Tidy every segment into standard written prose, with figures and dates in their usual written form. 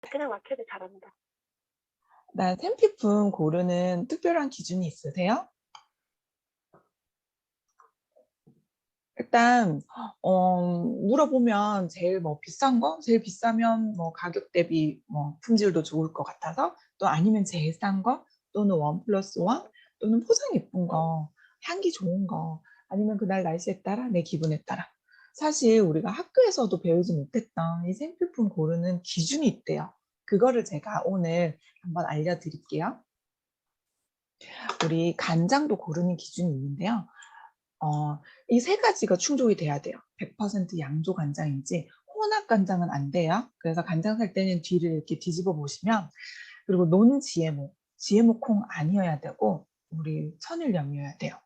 그냥 마케를 잘한다. 나 생필품 고르는 특별한 기준이 있으세요? 일단 물어보면 제일 뭐 비싼 거, 제일 비싸면 뭐 가격 대비 뭐 품질도 좋을 것 같아서, 또 아니면 제일 싼 거, 또는 원 플러스 원, 어, 또는 포장 예쁜 어, 거, 향기 좋은 거, 아니면 그날 날씨에 따라 내 기분에 따라. 사실 우리가 학교에서도 배우지 못했던 이 생필품 고르는 기준이 있대요. 그거를 제가 오늘 한번 알려드릴게요. 우리 간장도 고르는 기준이 있는데요. 이 세 가지가 충족이 돼야 돼요. 100% 양조 간장인지 혼합 간장은 안 돼요. 그래서 간장 살 때는 뒤를 이렇게 뒤집어 보시면, 그리고 논 GMO, GMO 콩 아니어야 되고 우리 천일염이어야 돼요.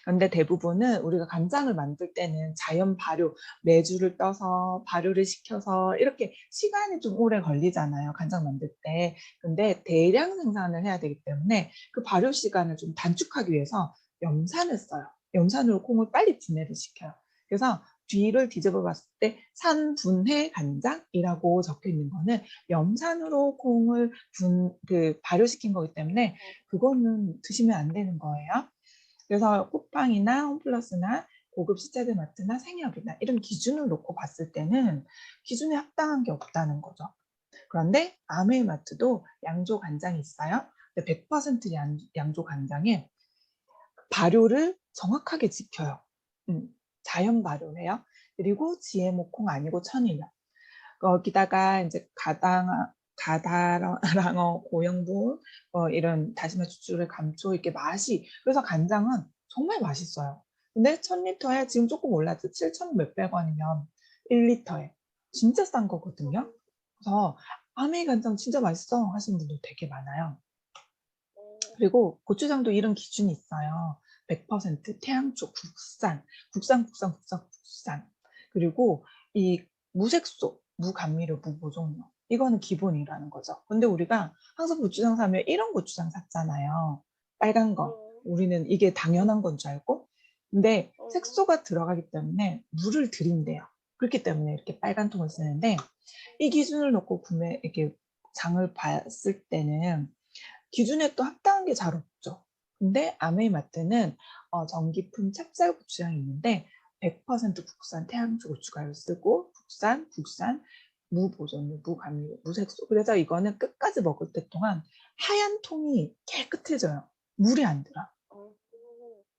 그런데 대부분은 우리가 간장을 만들 때는 자연 발효, 메주를 떠서 발효를 시켜서 이렇게 시간이 좀 오래 걸리잖아요, 간장 만들 때. 근데 대량 생산을 해야 되기 때문에 그 발효 시간을 좀 단축하기 위해서 염산을 써요. 염산으로 콩을 빨리 분해를 시켜요. 그래서 뒤를 뒤집어 봤을 때 산분해 간장이라고 적혀 있는 거는 염산으로 콩을 발효시킨 거기 때문에 그거는 드시면 안 되는 거예요. 그래서 쿠팡이나 홈플러스나 고급 시제들 마트나 생협이나 이런 기준을 놓고 봤을 때는 기준에 합당한 게 없다는 거죠. 그런데 아메이 마트도 양조 간장이 있어요. 근데 100% 양조 간장에 발효를 정확하게 지켜요. 자연 발효해요. 그리고 GMO 콩 아니고 천일염. 거기다가 이제 가다랑어 고형분, 이런 다시마 추출의 감초, 이렇게 맛이, 그래서 간장은 정말 맛있어요. 근데 1000리터에 지금 조금 올랐죠. 7천 몇백 원이면 1리터에 진짜 싼 거거든요. 그래서 아메이 간장 진짜 맛있어 하시는 분들 되게 많아요. 그리고 고추장도 이런 기준이 있어요. 100% 태양초 국산. 그리고 이 무색소, 무감미료, 무보존료. 이거는 기본이라는 거죠. 근데 우리가 항상 고추장 사면 이런 고추장 샀잖아요. 빨간 거. 어, 우리는 이게 어, 당연한 건 줄 알고. 근데 어, 색소가 들어가기 때문에 물을 들인대요. 그렇기 때문에 이렇게 빨간 통을 쓰는데, 이 기준을 놓고 이렇게 장을 봤을 때는 기준에 또 합당한 게 잘 없죠. 근데 아메이마트는 전기품 찹쌀 고추장이 있는데 100% 국산 태양초 고춧가루 쓰고, 국산, 무보존료, 무감미료, 무색소. 그래서 이거는 끝까지 먹을 때 동안 하얀 통이 깨끗해져요. 물이 안 들어. 어,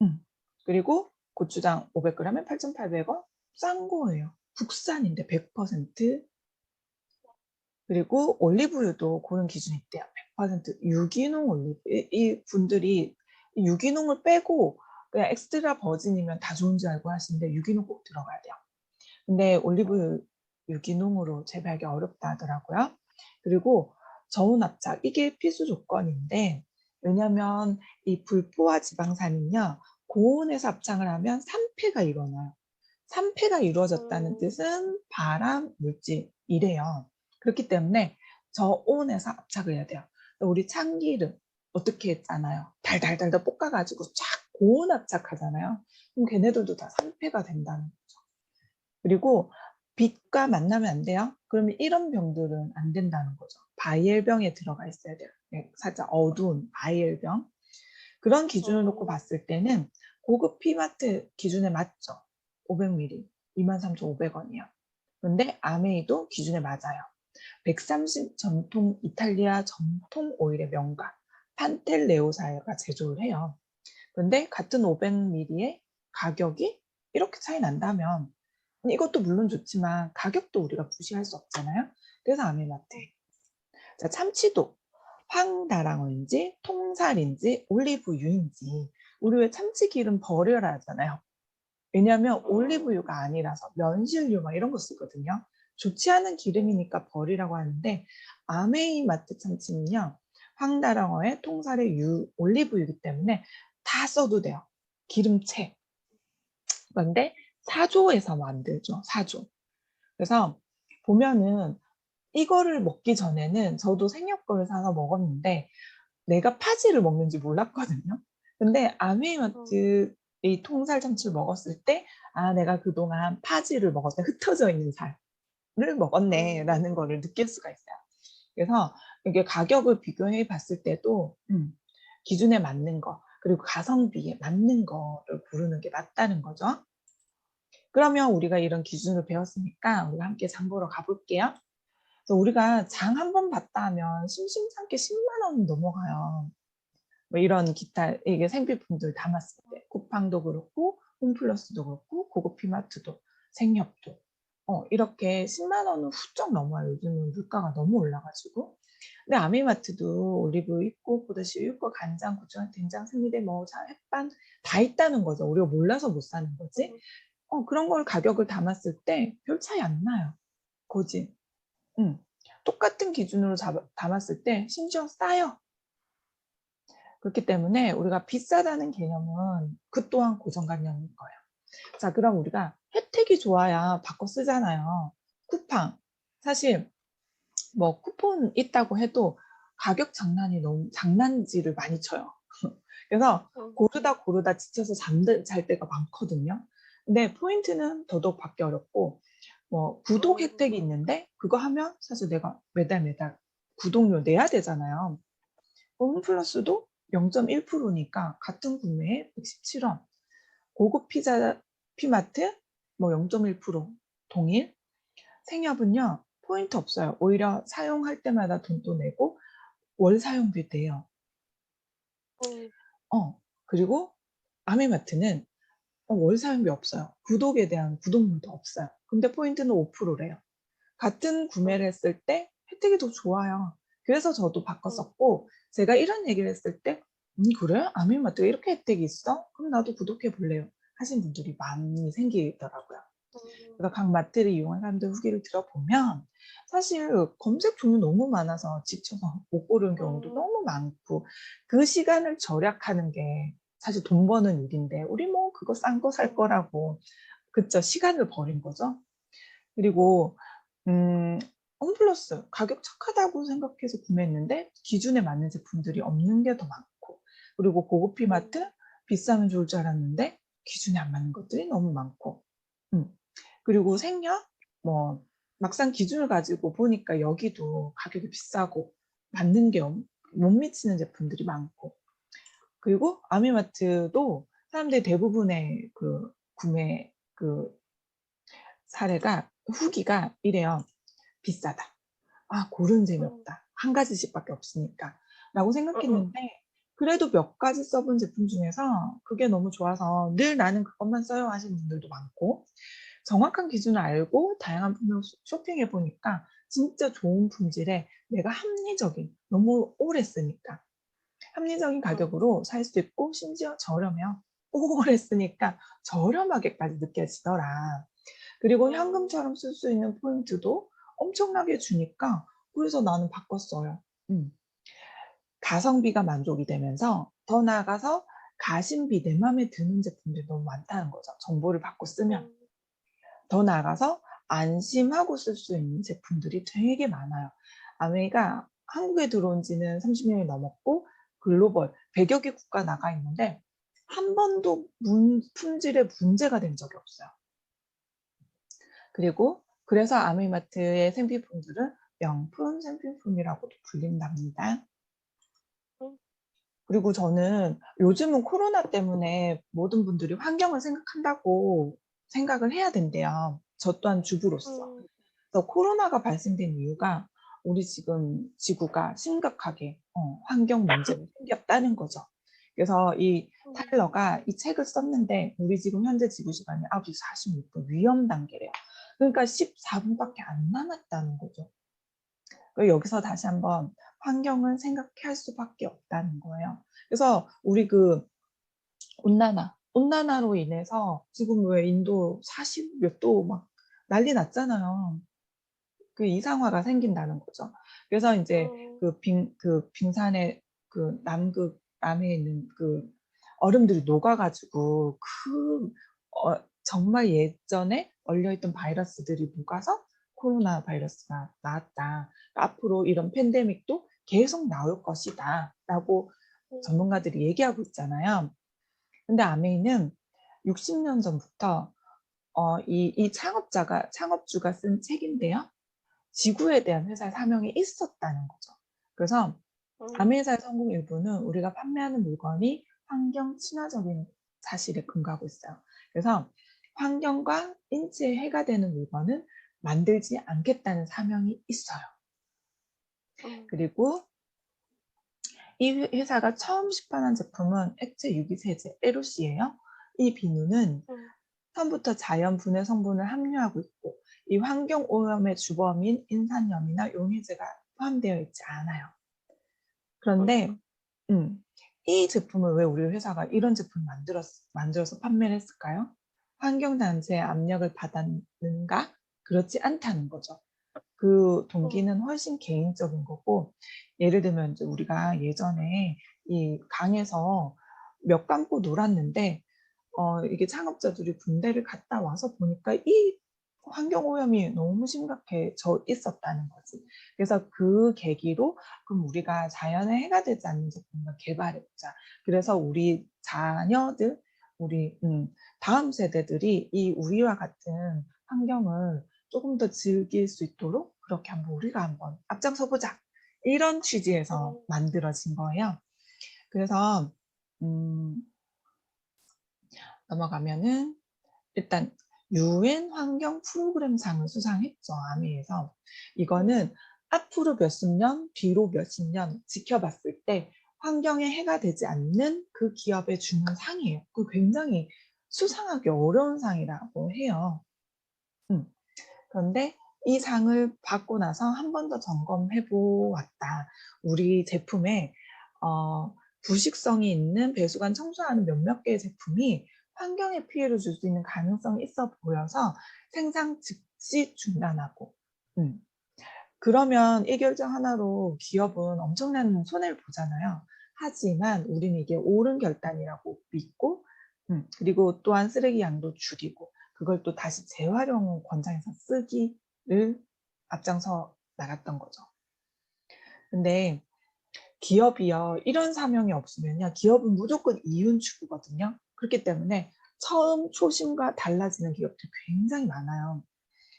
음. 그리고 고추장 500g에 8,800원. 싼 거예요. 국산인데 100%. 그리고 올리브유도 그런 기준이 있대요. 100% 유기농 올리브. 이 분들이 유기농을 빼고 그냥 엑스트라 버진이면 다 좋은 줄 알고 하시는데 유기농 꼭 들어가야 돼요. 근데 올리브유 유기농으로 재배하기 어렵다 하더라고요. 그리고 저온 압착, 이게 필수 조건인데, 왜냐면 이 불포화 지방산은요, 고온에서 압착을 하면 산패가 일어나요. 산패가 이루어졌다는 뜻은 바람, 물질, 이래요. 그렇기 때문에 저온에서 압착을 해야 돼요. 우리 참기름 어떻게 했잖아요. 달달달달 볶아가지고 쫙 고온 압착하잖아요. 그럼 걔네들도 다 산패가 된다는 거죠. 그리고 빛과 만나면 안 돼요. 그러면 이런 병들은 안 된다는 거죠. 바이엘병에 들어가 있어야 돼요. 네, 살짝 어두운 바이엘병. 그런 기준을 놓고 어, 봤을 때는 고급 피마트 기준에 맞죠. 500ml 23,500원이요. 그런데 아메이도 기준에 맞아요. 130 전통 이탈리아 전통 오일의 명가 판텔레오사가 제조를 해요. 그런데 같은 500ml의 가격이 이렇게 차이 난다면, 이것도 물론 좋지만 가격도 우리가 무시할 수 없잖아요. 그래서 아메마트. 자, 참치도 황다랑어인지 통살인지 올리브유인지. 우리 왜 참치기름 버려라 하잖아요. 왜냐하면 어, 올리브유가 아니라서 면실류 막 이런 거 쓰거든요. 좋지 않은 기름이니까 버리라고 하는데, 아메이 마트 참치는요, 황다랑어의 통살의 올리브유이기 때문에 다 써도 돼요. 기름채. 그런데 사조에서 만들죠. 사조. 그래서 보면은 이거를 먹기 전에는 저도 생력 거를 사서 먹었는데 내가 파지를 먹는지 몰랐거든요. 근데 어, 아메이마트 이 통살 참치를 먹었을 때, 아, 내가 그동안 파지를 먹었다, 흩어져 있는 살을 먹었네 어, 라는 거를 느낄 수가 있어요. 그래서 이게 가격을 비교해 봤을 때도 기준에 맞는 거, 그리고 가성비에 맞는 거를 고르는 게 맞다는 거죠. 그러면 우리가 이런 기준을 배웠으니까 우리가 함께 장 보러 가볼게요. 그래서 우리가 장 한 번 봤다 하면 심심찮게 10만 원 넘어가요. 뭐 이런 기타 이게 생필품들 담았을 때 쿠팡도 그렇고 홈플러스도 그렇고 고급 이마트도 생협도 이렇게 10만 원은 훌쩍 넘어요. 요즘은 물가가 너무 올라가지고. 근데 아미마트도 올리브 있고 보다시유 있고 간장, 고추장, 된장, 생리대, 뭐 햇반 다 있다는 거죠. 우리가 몰라서 못 사는 거지. 그런 걸 가격을 담았을 때 별 차이 안 나요. 거지. 똑같은 기준으로 담았을 때 심지어 싸요. 그렇기 때문에 우리가 비싸다는 개념은 그 또한 고정관념인 거예요. 자, 그럼 우리가 혜택이 좋아야 바꿔 쓰잖아요. 쿠팡. 사실 뭐 쿠폰 있다고 해도 가격 장난이 너무 장난질을 많이 쳐요. 그래서 고르다 지쳐서 잠잘 때가 많거든요. 근데 포인트는 더더욱 받기 어렵고 뭐 구독 혜택이 있는데 그거 하면 사실 내가 매달 구독료 내야 되잖아요. 홈플러스도 0.1%니까 같은 구매에 117원. 고급 피마트 뭐 0.1% 동일. 생협은요 포인트 없어요. 오히려 사용할 때마다 돈 또 내고 월 사용비 돼요. 그리고 아미마트는 월 사용비 없어요. 구독에 대한 구독료도 없어요. 근데 포인트는 5%래요. 같은 구매를 했을 때 혜택이 더 좋아요. 그래서 저도 바꿨었고 제가 이런 얘기를 했을 때 그래? 아미마트가 이렇게 혜택이 있어? 그럼 나도 구독해 볼래요. 하신 분들이 많이 생기더라고요. 그래서 각 마트를 이용한 사람들 후기를 들어보면 사실 검색 종류 너무 많아서 지쳐서 못 고르는 경우도 너무 많고 그 시간을 절약하는 게 사실 돈 버는 일인데 우리 뭐 그거 싼 거 살 거라고 그쵸 시간을 버린 거죠. 그리고 홈플러스 가격 착하다고 생각해서 구매했는데 기준에 맞는 제품들이 없는 게 더 많고 그리고 고급 이마트 비싸면 좋을 줄 알았는데 기준에 안 맞는 것들이 너무 많고 그리고 생협 뭐 막상 기준을 가지고 보니까 여기도 가격이 비싸고 맞는 게 못 미치는 제품들이 많고 그리고 아미마트도 사람들이 대부분의 그 구매 그 사례가 후기가 이래요. 비싸다. 아, 고른 재미없다. 한 가지씩밖에 없으니까. 라고 생각했는데, 그래도 몇 가지 써본 제품 중에서 그게 너무 좋아서 늘 나는 그것만 써요 하시는 분들도 많고, 정확한 기준을 알고 다양한 품목 쇼핑해 보니까 진짜 좋은 품질에 내가 합리적인, 너무 오래 쓰니까 합리적인 가격으로 살 수 있고 심지어 저렴해요. 오래 쓰니까 저렴하게까지 느껴지더라. 그리고 현금처럼 쓸 수 있는 포인트도 엄청나게 주니까 그래서 나는 바꿨어요. 가성비가 만족이 되면서 더 나아가서 가심비 내 마음에 드는 제품들이 너무 많다는 거죠. 정보를 받고 쓰면. 더 나아가서 안심하고 쓸 수 있는 제품들이 되게 많아요. 아메이가 한국에 들어온 지는 30년이 넘었고 글로벌 100여 개 국가 나가 있는데 한 번도 품질에 문제가 된 적이 없어요. 그리고 그래서 아미마트의 생필품들은 명품 생필품이라고도 불린답니다. 그리고 저는 요즘은 코로나 때문에 모든 분들이 환경을 생각한다고 생각을 해야 된대요. 저 또한 주부로서. 그래서 코로나가 발생된 이유가 우리 지금 지구가 심각하게 환경 문제가 생겼다는 거죠. 그래서 이 타일러가 이 책을 썼는데 우리 지금 현재 지구 시간이 9시 46분 위험 단계래요. 그러니까 14분밖에 안 남았다는 거죠. 여기서 다시 한번 환경은 생각할 수밖에 없다는 거예요. 그래서 우리 그 온난화로 인해서 지금 왜 인도 40 몇 도 막 난리 났잖아요. 그 이상화가 생긴다는 거죠. 그래서 이제 그 빙산의 그 남해 있는 그 얼음들이 녹아가지고 정말 예전에 얼려있던 바이러스들이 녹아서 코로나 바이러스가 나왔다. 앞으로 이런 팬데믹도 계속 나올 것이다. 라고 전문가들이 얘기하고 있잖아요. 근데 아메이는 60년 전부터 이 창업주가 쓴 책인데요. 지구에 대한 회사의 사명이 있었다는 거죠. 그래서 음, 아미회사의 성공 일부는 우리가 판매하는 물건이 환경 친화적인 사실에 근거하고 있어요. 그래서 환경과 인체에 해가 되는 물건은 만들지 않겠다는 사명이 있어요. 음, 그리고 이 회사가 처음 시판한 제품은 액체 유기세제 LOC예요. 이 비누는 음, 처음부터 자연 분해 성분을 함유하고 있고 이 환경 오염의 주범인 인산염이나 용해제가 포함되어 있지 않아요. 그런데 음, 이 제품을 왜 우리 회사가 이런 제품을 만들어서 판매를 했을까요? 환경단체의 압력을 받았는가? 그렇지 않다는 거죠. 그 음, 동기는 훨씬 개인적인 거고, 예를 들면 이제 우리가 예전에 이 강에서 몇 감고 놀았는데, 이게 창업자들이 군대를 갔다 와서 보니까 이 환경 오염이 너무 심각해져 있었다는 거지. 그래서 그 계기로 그럼 우리가 자연에 해가 되지 않는 제품을 개발해보자. 그래서 우리 자녀들, 우리 다음 세대들이 이 우리와 같은 환경을 조금 더 즐길 수 있도록 그렇게 한번 우리가 한번 앞장서 보자. 이런 취지에서 음, 만들어진 거예요. 그래서 음, 넘어가면은 일단 유엔 환경 프로그램상을 수상했죠. 아미에서. 이거는 앞으로 몇십 년, 뒤로 몇십 년 지켜봤을 때 환경에 해가 되지 않는 그 기업에 주는 상이에요. 그 굉장히 수상하기 어려운 상이라고 해요. 음. 그런데 이 상을 받고 나서 한 번 더 점검해 보았다. 우리 제품에 부식성이 있는 배수관 청소하는 몇몇 개의 제품이 환경에 피해를 줄 수 있는 가능성이 있어 보여서 생산 즉시 중단하고 그러면 이 결정 하나로 기업은 엄청난 손해를 보잖아요. 하지만 우리는 이게 옳은 결단이라고 믿고 그리고 또한 쓰레기 양도 줄이고 그걸 또 다시 재활용 권장해서 쓰기를 앞장서 나갔던 거죠. 근데 기업이요, 이런 사명이 없으면요, 기업은 무조건 이윤 추구거든요. 그렇기 때문에 처음 초심과 달라지는 기업들이 굉장히 많아요.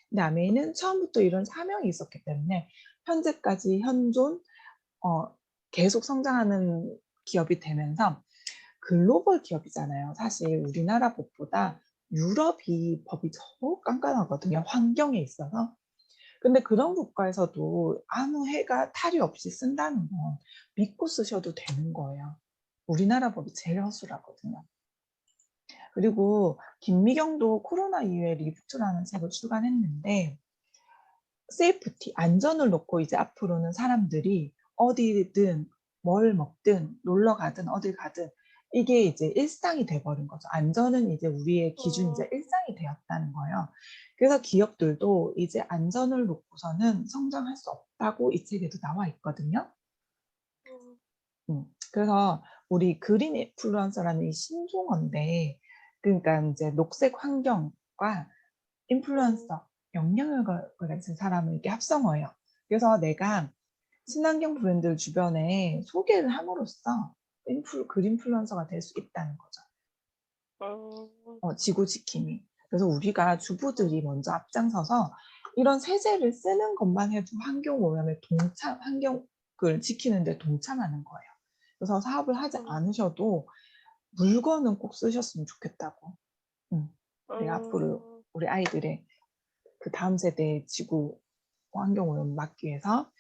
근데 아메이는 처음부터 이런 사명이 있었기 때문에 현재까지 현존, 어, 계속 성장하는 기업이 되면서 글로벌 기업이잖아요. 사실 우리나라 법보다 유럽이 법이 더 깐깐하거든요. 환경에 있어서. 근데 그런 국가에서도 아무 해가 탈이 없이 쓴다는 건 믿고 쓰셔도 되는 거예요. 우리나라 법이 제일 허술하거든요. 그리고 김미경도 코로나 이후에 리부트라는 책을 출간했는데 세이프티, 안전을 놓고 이제 앞으로는 사람들이 어디든 뭘 먹든 놀러 가든 어딜 가든 이게 이제 일상이 돼버린 거죠. 안전은 이제 우리의 기준이자 일상이 되었다는 거예요. 그래서 기업들도 이제 안전을 놓고서는 성장할 수 없다고 이 책에도 나와 있거든요. 그래서 우리 그린 인플루언서라는 이 신종어인데, 그러니까 이제 녹색 환경과 인플루언서, 영향력을 가진 사람을 이렇게 합성어예요. 그래서 내가 친환경 브랜드 주변에 소개를 함으로써 그린플루언서가 될 수 있다는 거죠. 지구 지킴이. 그래서 우리가 주부들이 먼저 앞장서서 이런 세제를 쓰는 것만 해도 환경 오염에 환경을 지키는데 동참하는 거예요. 그래서 사업을 하지 않으셔도 물건은 꼭 쓰셨으면 좋겠다고. 우리가 앞으로 우리 아이들의 그 다음 세대의 지구 환경 오염 막기 위해서.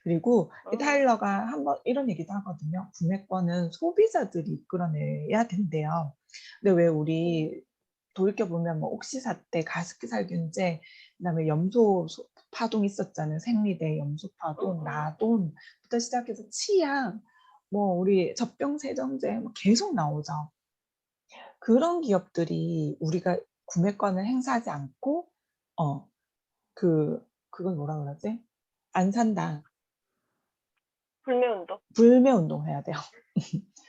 그리고 이 타일러가 한번 이런 얘기도 하거든요. 구매권은 소비자들이 이끌어내야 된대요. 근데 왜 우리 돌이켜보면 뭐 옥시사태, 가습기 살균제, 그다음에 염소 파동 있었잖아요. 생리대, 염소 파동, 나돈부터 시작해서 치약, 뭐 우리 젖병 세정제 뭐 계속 나오죠. 그런 기업들이 우리가 구매권을 행사하지 않고 그건 뭐라 그러지? 안 산다. 불매운동. 불매 운동해야 돼요.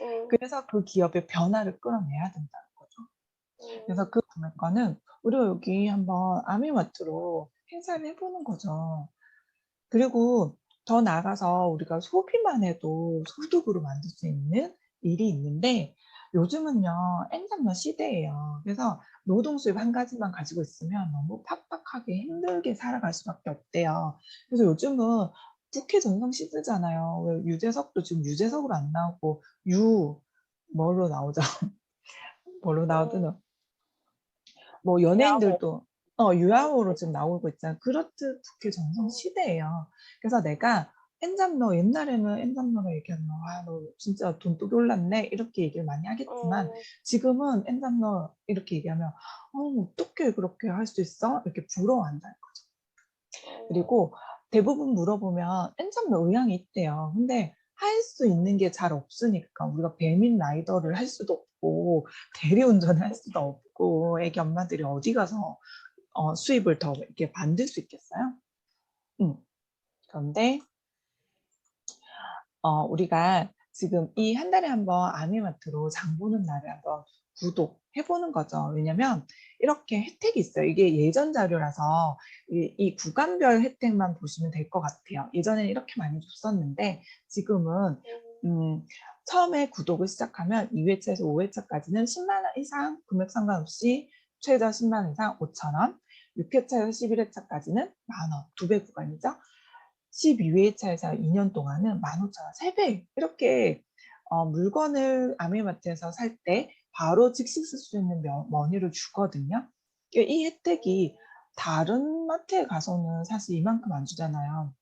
음, 그래서 그 기업의 변화를 끌어내야 된다는 거죠. 그래서 그 구매권은 우리가 여기 한번 아미마트로 행사를 해보는 거죠. 그리고 더 나아가서 우리가 소비만 해도 소득으로 만들 수 있는 일이 있는데 요즘은요, N잡러 시대예요. 그래서 노동 수입 한 가지만 가지고 있으면 너무 팍팍하게 힘들게 살아갈 수밖에 없대요. 그래서 요즘은 국회 전성 시대잖아요. 왜 유재석도 지금 유재석으로 안 나오고 뭐로 나오죠? 뭐로 나오든 뭐 야호. 연예인들도 유아호로 지금 나오고 있잖아요. 그렇듯 국회 전성 시대예요. 그래서 내가 엔잡러 옛날에는 엔잡러로 얘기하면 너 진짜 돈독이 올랐네 이렇게 얘기를 많이 하겠지만 지금은 엔잡러 이렇게 얘기하면 어떻게 그렇게 할 수 있어? 이렇게 부러워한다는 거죠. 그리고 대부분 물어보면 엔잡러 의향이 있대요. 근데 할 수 있는 게 잘 없으니까 우리가 배민 라이더를 할 수도 없고 대리운전을 할 수도 없고 애기 엄마들이 어디 가서 수입을 더 이렇게 만들 수 있겠어요? 그런데 우리가 지금 이 한 달에 한번 아미마트로 장 보는 날을 한번 구독해보는 거죠. 왜냐면 이렇게 혜택이 있어요. 이게 예전 자료라서 이 구간별 혜택만 보시면 될 것 같아요. 예전에는 이렇게 많이 줬었는데 지금은 처음에 구독을 시작하면 2회차에서 5회차까지는 10만 원 이상 금액 상관없이 최저 10만 원 이상 5천 원, 6회차에서 11회차까지는 10,000원, 2배 구간이죠. 12회차에서 2년 동안은 15,000원, 3배 이렇게 물건을 아미마트에서 살 때 바로 즉시 쓸 수 있는 머니를 주거든요. 그러니까 이 혜택이 다른 마트에 가서는 사실 이만큼 안 주잖아요.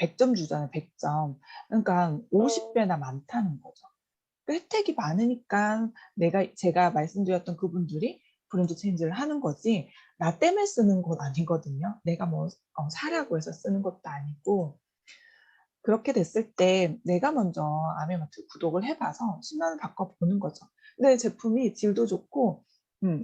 100점 주잖아요, 100점. 그러니까 50배나 많다는 거죠. 그 혜택이 많으니까 제가 말씀드렸던 그분들이 브랜드 체인지를 하는 거지 나 때문에 쓰는 건 아니거든요. 내가 뭐 사라고 해서 쓰는 것도 아니고 그렇게 됐을 때 내가 먼저 아메마트 구독을 해봐서 10만 원 바꿔보는 거죠. 근데 제품이 질도 좋고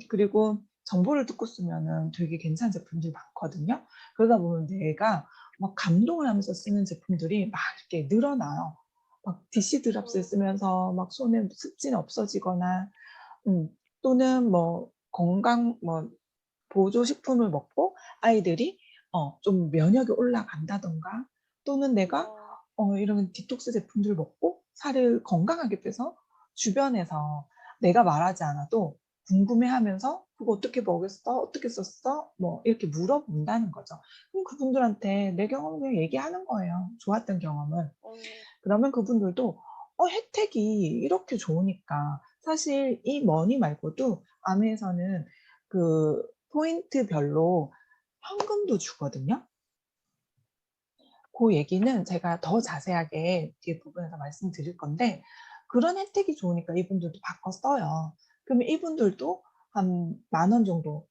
그리고 정보를 듣고 쓰면은 되게 괜찮은 제품들이 많거든요. 그러다 보면 내가 막 감동을 하면서 쓰는 제품들이 막 이렇게 늘어나요. 막 DC 드랍스 쓰면서 막 손에 습진이 없어지거나 또는 뭐 건강 뭐 보조식품을 먹고 아이들이 좀 면역이 올라간다던가 또는 내가 이런 디톡스 제품들을 먹고 살을 건강하게 빼서 주변에서 내가 말하지 않아도 궁금해하면서 그거 어떻게 먹였어? 어떻게 썼어? 뭐 이렇게 물어본다는 거죠. 그럼 그분들한테 내 경험을 그냥 얘기하는 거예요. 좋았던 경험을. 그러면 그분들도 혜택이 이렇게 좋으니까 사실 이 머니 말고도 아메에서는 그 포인트별로 현금도 주거든요. 그 얘기는 제가 더 자세하게 뒤에 부분에서 말씀드릴 건데 그런 혜택이 좋으니까 이분들도 바꿔 써요. 그러면 이분들도 한 10,000원 정도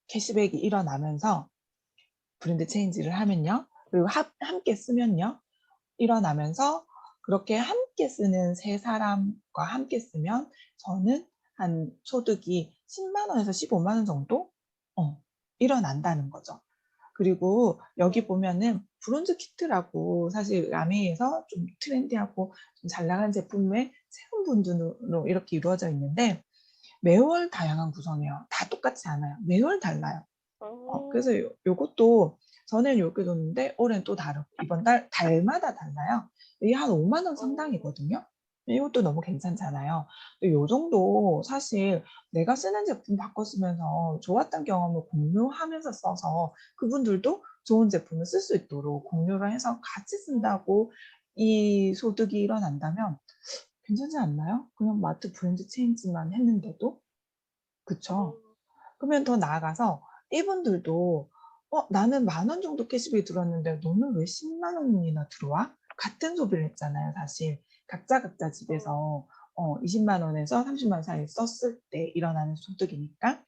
캐시백이 일어나면서 브랜드 체인지를 하면요. 그리고 함께 쓰면요. 일어나면서 그렇게 함께 쓰는 세 사람과 함께 쓰면 저는 한 소득이 10만 원에서 15만 원 정도 일어난다는 거죠. 그리고 여기 보면은 브론즈 키트라고 사실 라메에서 좀 트렌디하고 좀 잘 나가는 제품의 세분 분준으로 이렇게 이루어져 있는데 매월 다양한 구성이에요. 다 똑같지 않아요. 매월 달라요. 그래서 요것도 전에는 이렇게 줬는데 올해는 또 다르고 이번 달마다 달라요. 이게 한 5만 원 상당이거든요. 이것도 너무 괜찮잖아요. 요 정도 사실 내가 쓰는 제품 바꿔 쓰면서 좋았던 경험을 공유하면서 써서 그분들도 좋은 제품을 쓸 수 있도록 공유를 해서 같이 쓴다고 이 소득이 일어난다면 괜찮지 않나요? 그냥 마트 브랜드 체인지만 했는데도 그쵸? 그러면 더 나아가서 이분들도 나는 10,000원 정도 캐시백이 들어왔는데 너는 왜 10만 원이나 들어와? 같은 소비를 했잖아요, 사실. 각자 집에서 20만 원에서 30만 원 사이 썼을 때 일어나는 소득이니까.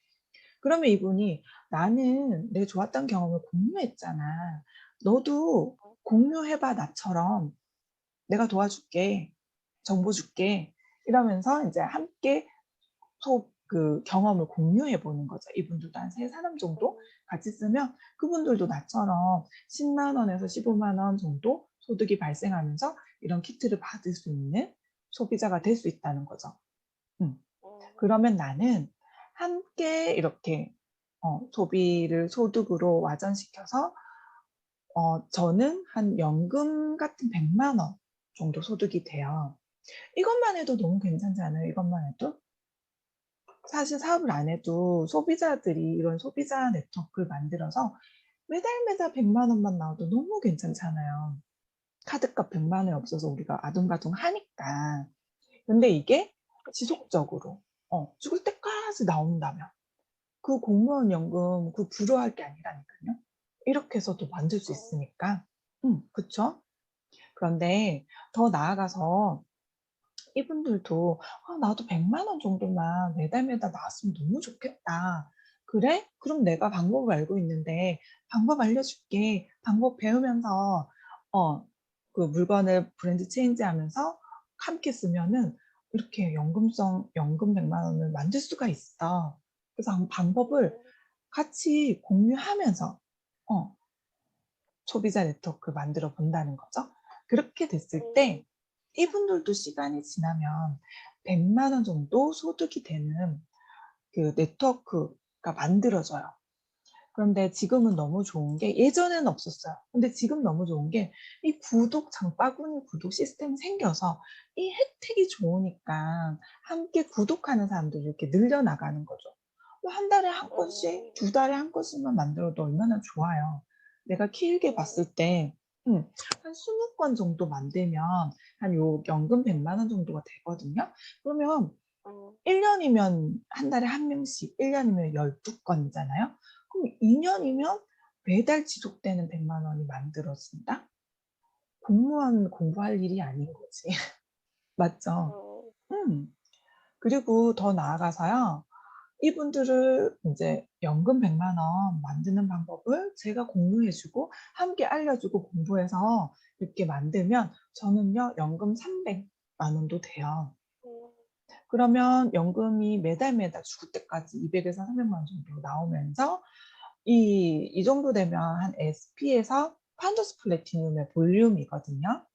그러면 이분이 나는 내 좋았던 경험을 공유했잖아. 너도 공유해봐, 나처럼. 내가 도와줄게. 정보 줄게. 이러면서 이제 함께 그 경험을 공유해 보는 거죠. 이분들도 한 3사람 정도 같이 쓰면 그분들도 나처럼 10만 원에서 15만 원 정도 소득이 발생하면서 이런 키트를 받을 수 있는 소비자가 될 수 있다는 거죠. 그러면 나는 함께 이렇게 소비를 소득으로 와전시켜서 저는 한 연금 같은 100만 원 정도 소득이 돼요. 이것만 해도 너무 괜찮지 않아요? 이것만 해도? 사실 사업을 안 해도 소비자들이 이런 소비자 네트워크를 만들어서 매달 매달 100만 원만 나와도 너무 괜찮잖아요. 카드값 100만 원이 없어서 우리가 아둥바둥 하니까. 근데 이게 그치. 지속적으로 죽을 때까지 나온다면 그 공무원 연금 그 불효할 게 아니라니까요. 이렇게 해서도 만들 수 음, 있으니까. 그쵸? 그런데 더 나아가서 이분들도 '아 나도 100만 원 정도만 매달 매달 나왔으면 너무 좋겠다. 그래? 그럼 내가 방법을 알고 있는데 방법 알려줄게. 방법 배우면서 어 그 물건을 브랜드 체인지하면서 함께 쓰면은 이렇게 연금 100만 원을 만들 수가 있어. 그래서 한번 방법을 음, 같이 공유하면서 어 소비자 네트워크 만들어 본다는 거죠. 그렇게 됐을 음, 때 이분들도 시간이 지나면 100만 원 정도 소득이 되는 그 네트워크가 만들어져요. 그런데 지금은 너무 좋은 게 예전에는 없었어요. 근데 지금 너무 좋은 게 이 구독 장바구니 구독 시스템이 생겨서 이 혜택이 좋으니까 함께 구독하는 사람들이 이렇게 늘려나가는 거죠. 뭐 한 달에 한 건씩, 음, 두 달에 한 건씩만 만들어도 얼마나 좋아요. 내가 길게 음, 봤을 때 한 20건 정도 만들면 한 요 연금 100만 원 정도가 되거든요. 그러면 음, 1 년이면 한 달에 한 명씩, 1 년이면 12 건이잖아요. 그럼 2 음, 년이면 매달 지속되는 100만 원이 만들어진다? 공무원 공부할 일이 아닌 거지. 맞죠? 음, 음. 그리고 더 나아가서요. 이분들을 인제 연금 100만 원 만드는 방법을 제가 공유해 주고 함께 알려 주고 공부해서 이렇게 만들면 저는요 연금 300만 원도 돼요. 음, 그러면 연금이 매달 매달 죽을 때까지 200에서 300만 원 정도 나오면서 이 정도 되면 한 SP에서 파운더스 플래티늄의 볼륨이거든요.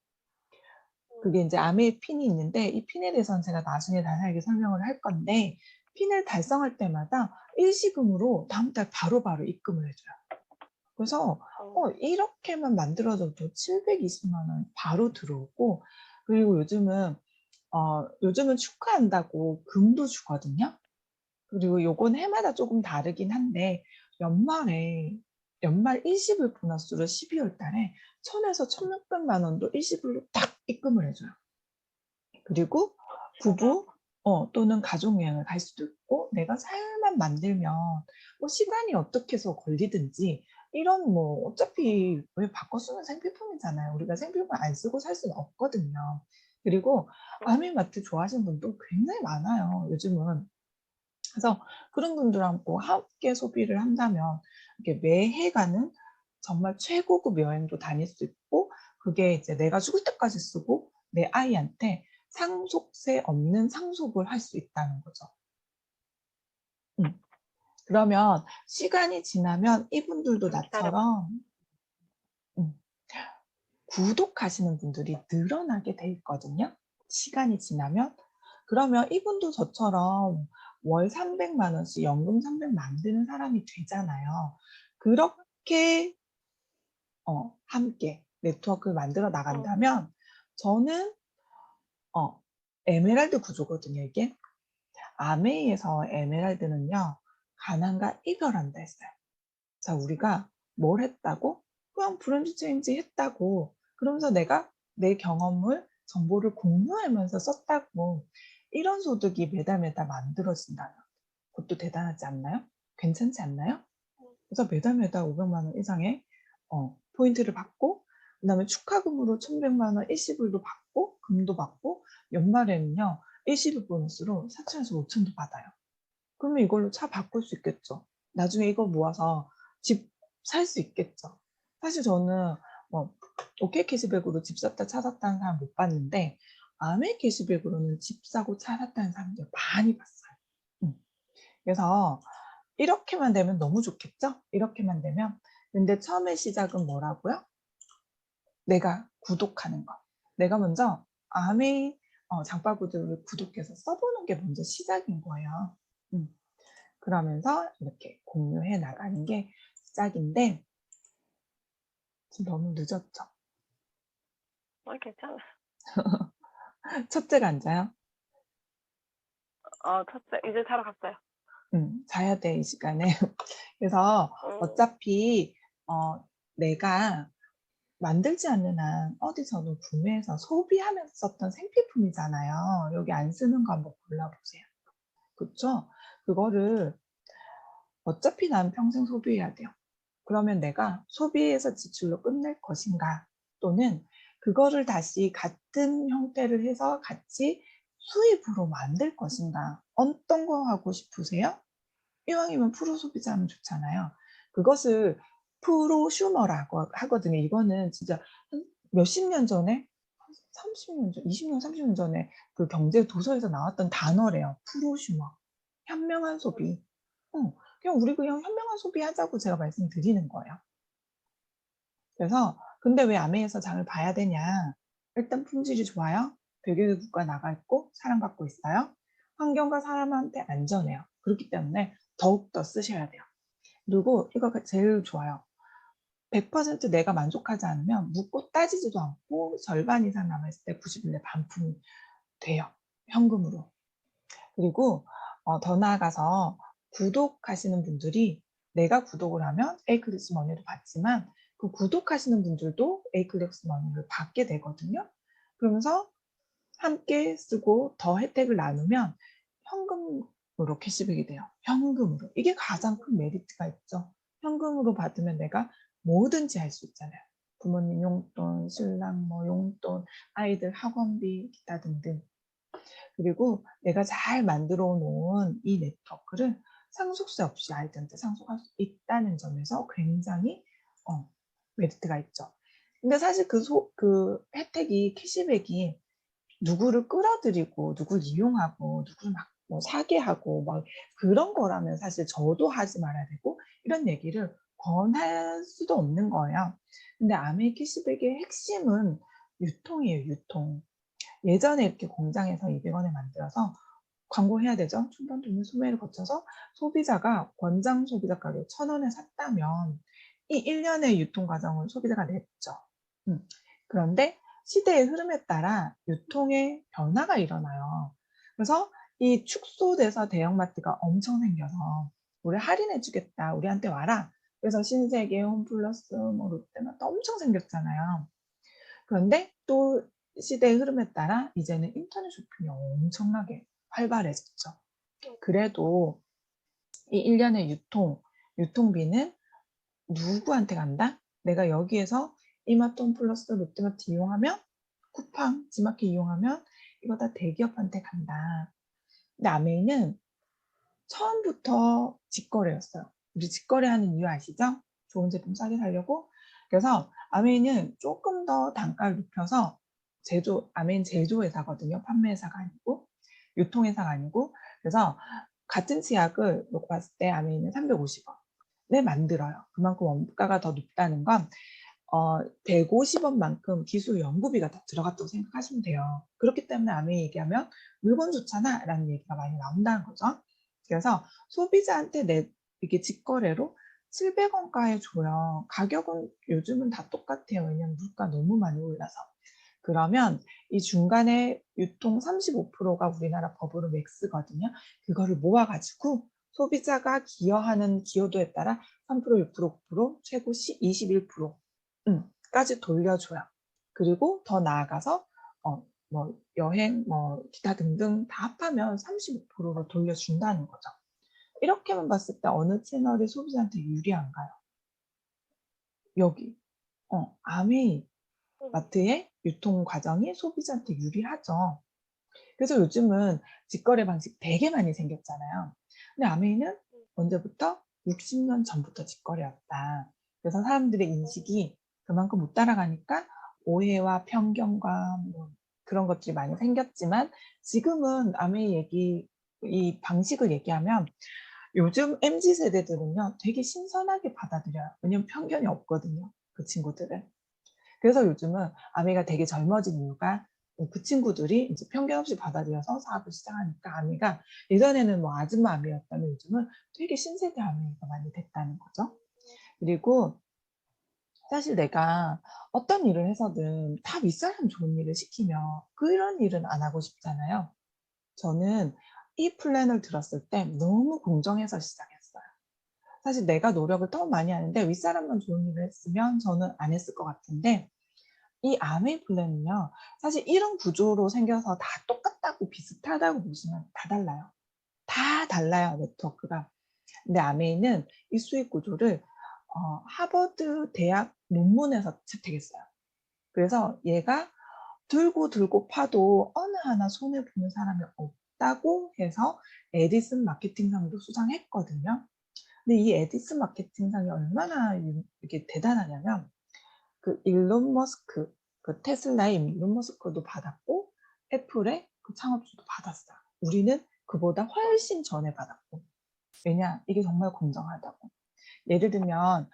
그게 인제 아메의 핀이 있는데 이 핀에 대해서는 제가 나중에 자세하게 설명을 할 건데 핀을 달성할 때마다 일시금으로 다음 달 바로바로 입금을 해 줘요. 그래서 음, 이렇게만 만들어져도 720만 원 바로 들어오고 그리고 요즘은 축하한다고 금도 주거든요. 그리고 요건 해마다 쪼금 다르긴 한데 연말에 연말 일시불 보너스로 12월 달에 1,000 에서 1,600만 원도 일시불로 딱 입금을 해 줘요. 그리고 대박. 부부 또는 가족 여행을 갈 수도 있고 내가 살만 만들면 뭐 시간이 어떻게 해서 걸리든지 이런 뭐 어차피 왜 바꿔 쓰는 생필품이잖아요. 우리가 생필품 안 쓰고 살 수는 없거든요. 그리고 음, 아미마트 좋아하시는 분도 굉장히 많아요, 요즘은. 그래서 그런 분들하고 함께 소비를 한다면 이렇게 매해 가는 정말 최고급 여행도 다닐 수 있고 그게 이제 내가 죽을 때까지 쓰고 내 아이한테 상속세 없는 상속을 할 수 있다는 거죠. 음. 그러면 시간이 지나면 이분들도 좀 기다려봐. 나처럼 음 구독하시는 분들이 늘어나게 돼 있거든요, 시간이 지나면. 그러면 이분도 저처럼 월 300만 원씩 연금 300 만드는 사람이 되잖아요. 그렇게 함께 네트워크를 만들어 음, 나간다면 저는 어 에메랄드 구조거든요, 이게. 아메이에서 에메랄드는요. 가난과 이별한다 했어요. 자, 우리가 뭘 했다고? 그냥 브랜드 체인지 했다고. 그러면서 내가 내 경험을 정보를 공유하면서 썼다고. 이런 소득이 매달 매달 만들어진다면 그것도 대단하지 않나요? 괜찮지 않나요? 음, 그래서 매달 매달 500만 원 이상의 포인트를 받고 그다음에 축하금으로 1,100만 원 일시불도 받고 금도 받고 연말에는요. 일시불 보너스로 4천에서 5천도 받아요. 그러면 이걸로 차 바꿀 수 있겠죠. 나중에 이거 모아서 집 살 수 있겠죠. 사실 저는 뭐 오케이 캐시백으로 집 샀다 차 샀다는 사람 못 봤는데 아메 캐시백으로는 집 사고 차 샀다는 사람들 많이 봤어요. 음. 그래서 이렇게만 되면 너무 좋겠죠? 이렇게만 되면. 근데 처음에 시작은 뭐라고요? 내가 구독하는 거. 내가 먼저 아메이 장바구니를 구독해서 써보는 게 먼저 시작인 거예요. 음. 그러면서 이렇게 공유해 나가는 게 시작인데 지금 너무 늦었죠? 괜찮아. 첫째가 앉아요? 잤어요. 이제 자러 갔어요. 자야 돼, 이 시간에. 그래서 어차피 내가 만들지 않는 한 어디서는 구매해서 소비하면서 썼던 생필품이잖아요. 여기 안 쓰는 거 한번 골라보세요. 그쵸? 그거를 어차피 난 평생 소비해야 돼요. 그러면 내가 소비해서 지출로 끝낼 것인가? 또는 그거를 다시 같은 형태를 해서 같이 수입으로 만들 것인가? 어떤 거 하고 싶으세요? 이왕이면 프로 소비자하면 좋잖아요. 그것을 프로슈머라고 하거든요. 이거는 진짜 한 몇십 년 전에, 30년 전, 20년, 30년 전에 그 경제 도서에서 나왔던 단어래요. 프로슈머. 현명한 소비. 그냥 우리 그냥 현명한 소비 하자고 제가 말씀드리는 거예요. 그래서 근데 왜 아메에서 장을 봐야 되냐? 일단 품질이 좋아요. 배교육 국가 나가 있고 사랑받고 있어요. 환경과 사람한테 안전해요. 그렇기 때문에 더욱더 쓰셔야 돼요. 그리고 이거가 제일 좋아요. 100% 내가 만족하지 않으면 묻고 따지지도 않고 절반 이상 남았을 때 90일내 반품이 돼요. 현금으로. 그리고 더 나아가서 구독하시는 분들이 내가 구독을 하면 에이클릭스 머니를 받지만 그 구독하시는 분들도 에이클릭스 머니를 받게 되거든요. 그러면서 함께 쓰고 더 혜택을 나누면 현금으로 캐시백이 돼요. 현금으로. 이게 가장 큰 메리트가 있죠. 현금으로 받으면 내가 뭐든지 할 수 있잖아요. 부모님 용돈, 신랑 뭐 용돈, 아이들 학원비, 기타 등등. 그리고 내가 잘 만들어 놓은 이 네트워크를 상속세 없이 아이들한테 상속할 수 있다는 점에서 굉장히 메리트가 있죠. 근데 사실 그 혜택이 캐시백이 누구를 끌어들이고 누구를 이용하고 누구를 막뭐 사게 하고 막 그런 거라면 사실 저도 하지 말아야 되고 이런 얘기를 권할 수도 없는 거예요. 근데 아메 캐시백의 핵심은 유통이에요, 유통. 예전에 이렇게 공장에서 200원에 만들어서 광고해야 되죠. 충분 도면 소매를 거쳐서 소비자가 권장 소비자 가격 1,000원에 샀다면 이 1년의 유통 과정을 소비자가 냈죠. 그런데 시대의 흐름에 따라 유통의 변화가 일어나요. 그래서 이 축소돼서 대형마트가 엄청 생겨서 우리 할인해 주겠다. 우리한테 와라. 그래서 신세계, 홈플러스, 뭐 롯데마트 엄청 생겼잖아요. 그런데 또 시대의 흐름에 따라 이제는 인터넷 쇼핑이 엄청나게 활발해졌죠. 그래도 이 1년의 유통비는 누구한테 간다? 내가 여기에서 이마트, 홈플러스, 롯데마트 이용하면 쿠팡, 지마켓 이용하면 이거 다 대기업한테 간다. 근데 아메이는 처음부터 직거래였어요. 우리 직거래하는 이유 아시죠? 좋은 제품 싸게 사려고. 그래서 아메이는 조금 더 단가를 높여서 아메이는 제조회사거든요. 판매회사가 아니고 유통회사가 아니고. 그래서 같은 치약을 놓고 봤을 때 아메이는 350원에 만들어요. 그만큼 원가가 더 높다는 건 150원만큼 기술 연구비가 더 들어갔다고 생각하시면 돼요. 그렇기 때문에 아메이 얘기하면 물건 좋잖아 라는 얘기가 많이 나온다는 거죠. 그래서 소비자한테 이게 직거래로 700원가에 줘요. 가격은 요즘은 다 똑같아요. 왜냐면 물가 너무 많이 올라서. 그러면 이 중간에 유통 35%가 우리나라 법으로 맥스거든요. 그거를 모아가지고 소비자가 기여하는 기여도에 따라 3%, 6%, 9%, 최고 21% 까지 돌려줘요. 그리고 더 나아가서 뭐 여행, 뭐 기타 등등 다 합하면 35%로 돌려준다는 거죠. 이렇게만 봤을 때 어느 채널이 소비자한테 유리한가요? 여기 아메이 마트의 유통 과정이 소비자한테 유리하죠. 그래서 요즘은 직거래 방식 되게 많이 생겼잖아요. 근데 아메이는 언제부터? 60년 전부터 직거래였다. 그래서 사람들의 인식이 그만큼 못 따라가니까 오해와 편견과 뭐 그런 것들이 많이 생겼지만 지금은 아메이 이 방식을 얘기하면 요즘 MZ 세대들은요 되게 신선하게 받아들여요. 왜냐면 편견이 없거든요. 그 친구들은. 그래서 요즘은 아미가 되게 젊어진 이유가 그 친구들이 이제 편견 없이 받아들여서 사업을 시작하니까 아미가 예전에는 뭐 아줌마 아미였다면 요즘은 되게 신세대 아미가 많이 됐다는 거죠. 그리고 사실 내가 어떤 일을 해서든 다 윗사람 좋은 일을 시키면 그런 일은 안 하고 싶잖아요. 저는 이 플랜을 들었을 때 너무 공정해서 시작했어요. 사실 내가 노력을 더 많이 하는데 윗사람만 좋은 일을 했으면 저는 안 했을 것 같은데 이 아메이 플랜은요. 사실 이런 구조로 생겨서 다 똑같다고 비슷하다고 보시면 다 달라요. 다 달라요, 네트워크가. 근데 아메이는 이 수익 구조를 하버드 대학 논문에서 채택했어요. 그래서 얘가 들고 파도 어느 하나 손해 보는 사람이 없다고 해서 에디슨 마케팅상도 수상했거든요. 근데 이 에디슨 마케팅상이 얼마나 이렇게 대단하냐면 그 일론 머스크, 그 테슬라의 일론 머스크도 받았고 애플의 그 창업주도 받았어요. 우리는 그보다 훨씬 전에 받았고. 왜냐? 이게 정말 공정하다고. 예를 들면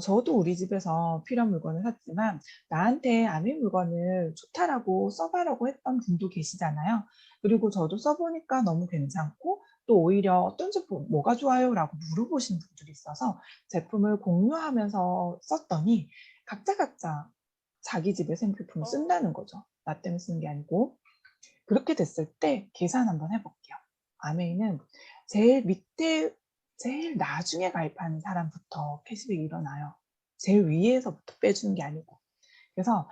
저도 우리 집에서 필요한 물건을 샀지만 나한테 아메 물건을 좋다라고 써봐라고 했던 분도 계시잖아요. 그리고 저도 써보니까 너무 괜찮고 또 오히려 어떤 제품 뭐가 좋아요? 라고 물어보신 분들이 있어서 제품을 공유하면서 썼더니 각자 자기 집에 생필품을 쓴다는 거죠. 나 때문에 쓰는 게 아니고. 그렇게 됐을 때 계산 한번 해볼게요. 아메이는 제일 밑에 제일 나중에 가입하는 사람부터 캐시백이 일어나요. 제일 위에서부터 빼주는 게 아니고. 그래서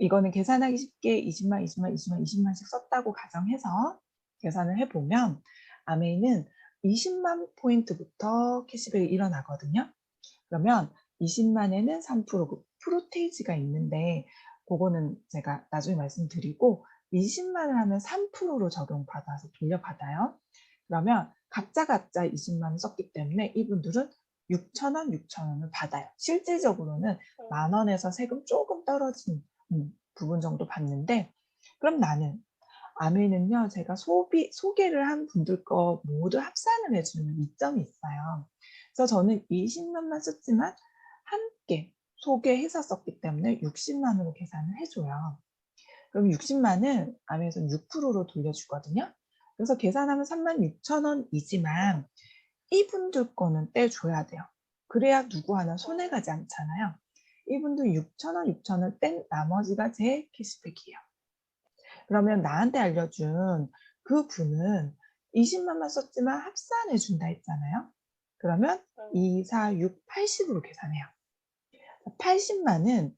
이거는 계산하기 쉽게 20만, 20만, 20만, 20만씩 썼다고 가정해서 계산을 해보면 아메이는 20만 포인트부터 캐시백이 일어나거든요. 그러면 20만에는 3% 그 프로테이지가 있는데 그거는 제가 나중에 말씀드리고 20만을 하면 3%로 적용받아서 돌려받아요. 그러면 각자 20만 원 썼기 때문에 이분들은 6,000원 을 받아요. 실질적으로는 10,000원에서 세금 조금 떨어진 부분 정도 받는데 그럼 나는 아메이는요 제가 소개를 한 분들 거 모두 합산을 해주는 이점이 있어요. 그래서 저는 20만만 썼지만 함께 소개해서 썼기 때문에 60만으로 계산을 해줘요. 그럼 60만을 아메이에서는 6%로 돌려주거든요. 그래서 계산하면 36,000원이지만 이분들 거는 떼줘야 돼요. 그래야 누구 하나 손해 가지 않잖아요. 이분들 6,000원 뗀 나머지가 제 캐시백이에요. 그러면 나한테 알려준 그 분은 20만만 썼지만 합산해 준다 했잖아요. 그러면 2, 4, 6, 80으로 계산해요. 80만은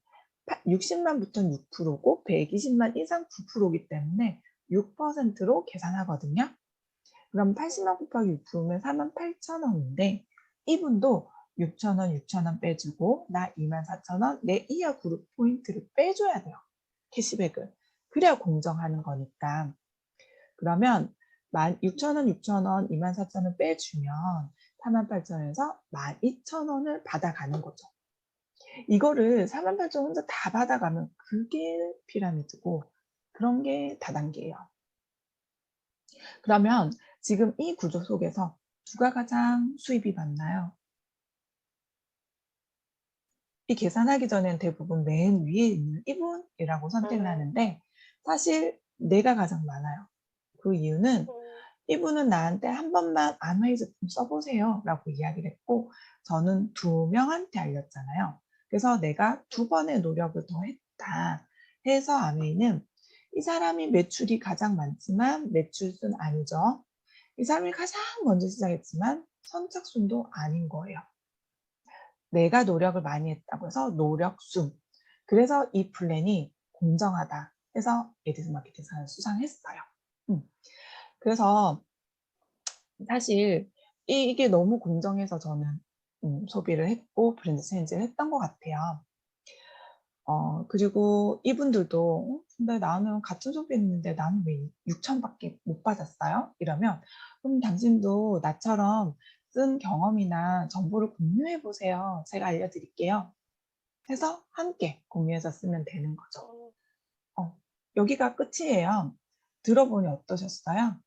60만부터는 6%고 120만 이상 9%이기 때문에 6%로 계산하거든요. 그럼 80만 곱하기 6%면 48,000원인데 이분도 6,000원 빼주고 나 24,000원 내 이하 그룹 포인트를 빼줘야 돼요. 캐시백을. 그래야 공정하는 거니까. 그러면 6,000원, 24,000원 빼주면 48,000원에서 12,000원을 받아가는 거죠. 이거를 48,000원 혼자 다 받아가면 그게 피라미드고 그런 게 다단계예요. 그러면 지금 이 구조 속에서 누가 가장 수입이 많나요? 이 계산하기 전엔 대부분 맨 위에 있는 이분이라고 선택을 하는데 사실 내가 가장 많아요. 그 이유는 이분은 나한테 한 번만 아메이 제품 써보세요 라고 이야기를 했고 저는 2명한테 알렸잖아요. 그래서 내가 2번의 노력을 더 했다 해서 아메이는 이 사람이 매출이 가장 많지만 매출순 아니죠. 이 사람이 가장 먼저 시작했지만 선착순도 아닌 거예요. 내가 노력을 많이 했다고 해서 노력순. 그래서 이 플랜이 공정하다 해서 에디슨 마케팅상을 수상했어요. 그래서 사실 이게 너무 공정해서 저는 소비를 했고 브랜드 체인지를 했던 것 같아요. 그리고 이분들도 근데 나는 같은 소비했는데 나는 왜 6,000밖에 못 받았어요? 이러면 그럼 당신도 나처럼 쓴 경험이나 정보를 공유해 보세요. 제가 알려드릴게요. 해서 함께 공유해서 쓰면 되는 거죠. 여기가 끝이에요. 들어보니 어떠셨어요?